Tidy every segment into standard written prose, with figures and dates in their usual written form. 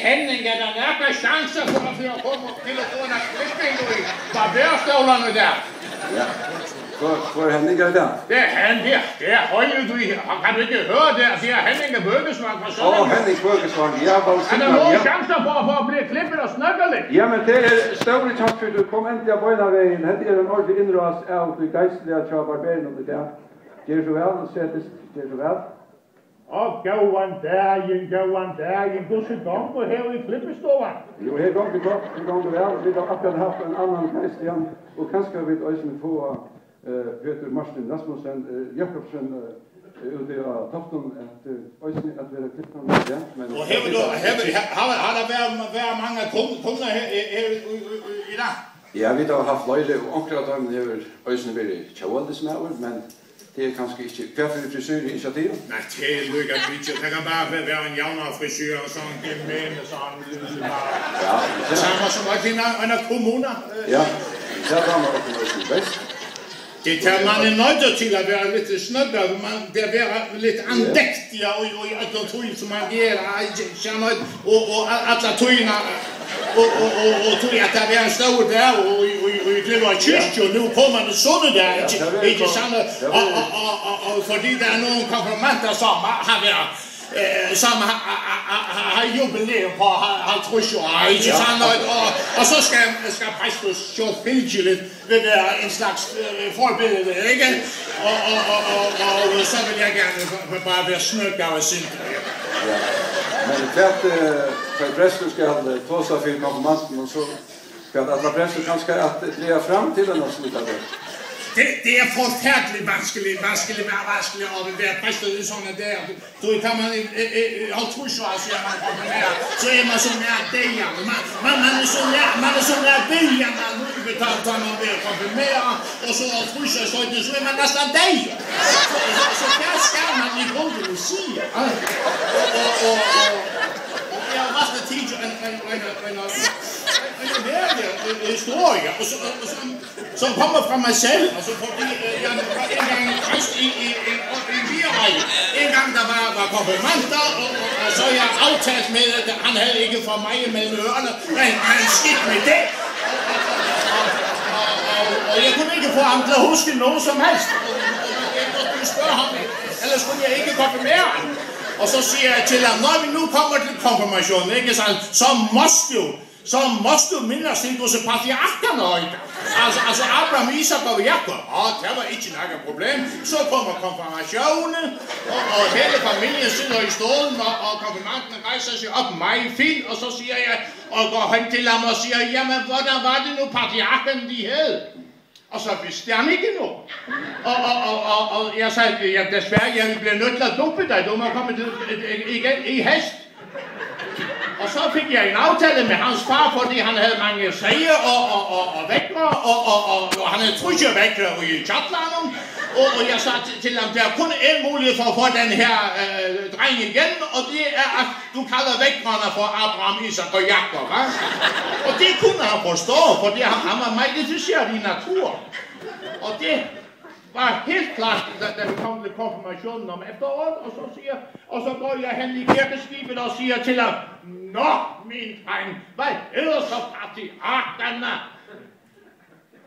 Henning, er der nærmere chancer for at komme til at få en klipning i barberstøvlerne der? Ja. Hvor Henning er der? Det er han der. Det er højt du her. Kan du ikke høre det? Det er Henning Bøgesvang fra Sønderjylland. Henning Bøgesvang. Ja, er der nogen chancer for at blive klippet og snakke lidt? Jamen, det er større tak for, du kom endelig af bøjnervejen. Her er en ordentlig indras af de gejstlige til barberen om det der. Det er så vel, og sættes. Det er så vel. Og gåan dagen, du skal gå på her i klippestoven. Jo, her går det godt. Det går det vel. Vi har akkurat haft en anden gejstlig, og kanskje vi også få Peter Martin Rasmussen Jakobsen ute av Tofton at vi har klippet ham ja. Og har der været mange kunder her i dag? Ja, vi har haft løjde, og omkring af dem har også været tjavaldesmæver, men det er kanskje ikke hverfor frisør i initiativ. Nej, det er lykke at blive. Det kan bare være en jævnere frisør og sådan en mænd og sådan. Ja. Det samme som også i en kommune. Ja, det er man også bedst. Det tager man nødt til at være lidt snødder, det er være lidt andægtig og alle tøj, som man giver, og alle tøjene, og tøj, at der er en støv der, og i klipper og kyst, og nu kommer det sådan der, ikke sådan, og fordi der er nogle konfirmander, som har været, som har jubilæum på 50 år, ikke sådan noget, og så skal præstes selvfølgelig vil være en slags forbillede, ikke? Og så vil jeg gerne bare være snødgav af sind. Ja, men hvert præsten skal tage sig for konfirmanden, og så skal alle præsten kanskje at lære frem til den og smitte det. Det er forfærdeligt vanskeligt at være præstet i sådan der. Du kan man altruisere, siger man konfirmere, så er man så nær dæger. Man er så nær dæger, når man udbetalt sig, når man vil konfirmere, og så altruisere, så er man næsten dæger. Så der skal man i grunden sige. Jeg har også tid en historie, som kommer fra mig selv, altså fordi jeg var engang præst i Vireje. En gang der var konfirmander, og så jeg aftalt med, at han havde ikke for mig mellem ørerne, men han skidt med det. Og jeg kunne ikke få ham til at huske noget som helst. Jeg kunne spørge ham, ellers kunne jeg ikke konfirmere ham. Og så siger jeg til ham, når vi nu kommer til konfirmationen, ikke sant, så måste du mindes til disse patriarkerne højde. Altså Abraham, Isak og Jakob. Det var ikke noget problem. Så kommer konfirmationen, og hele familien sidder i stolen, og konfirmanten rejser sig op meget fint, og så siger jeg, og går hen til ham og siger, jamen, hvordan var det nu patriarkerne, de havde? Og så vidste han ikke noget. Og jeg sagde, ja, desværre, jeg bliver nødt til at dumpe dig, du må komme igen i hest. Og så fik jeg en aftale med hans far, fordi han havde mange sager og vægter, og han havde trusje vægter i Chatlandet. Og jeg sagde til ham, der er kun en mulighed for at få den her dreng igen, og det er, at du kalder vægterne for Abraham, Isak og Jakob. Og det kunne han forstå, fordi han var meget interesseret i natur. Og det var helt klart, da vi kom til konfirmationen om efteråret, og så går jeg hen i kirkeskibet og siger til ham, nå, min dreng, hvad hedder så patriarkerne?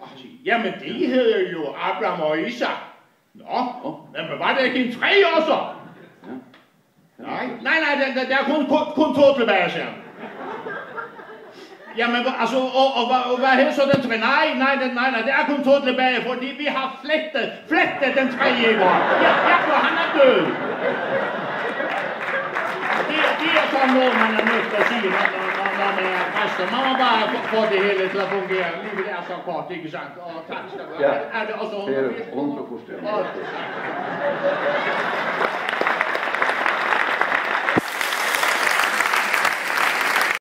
Og han siger, jamen det hedder jo Abraham og Isak. Nå, men var det ikke en 3 år så? Nej, der er kun 2 tilbage, siger han. Jamen, altså, og hvad hedder så den 3? Nej, det er kun 2 tilbage, fordi vi har flettet den 3 i går. Ja, han er død. Det er sådan noget, man er nødt til at sige, når man er præster. Man må bare få det hele til at fungere. Livet er så kort, ikke sandt? Og tak skal du have. Er det også 100%? Det er 100%.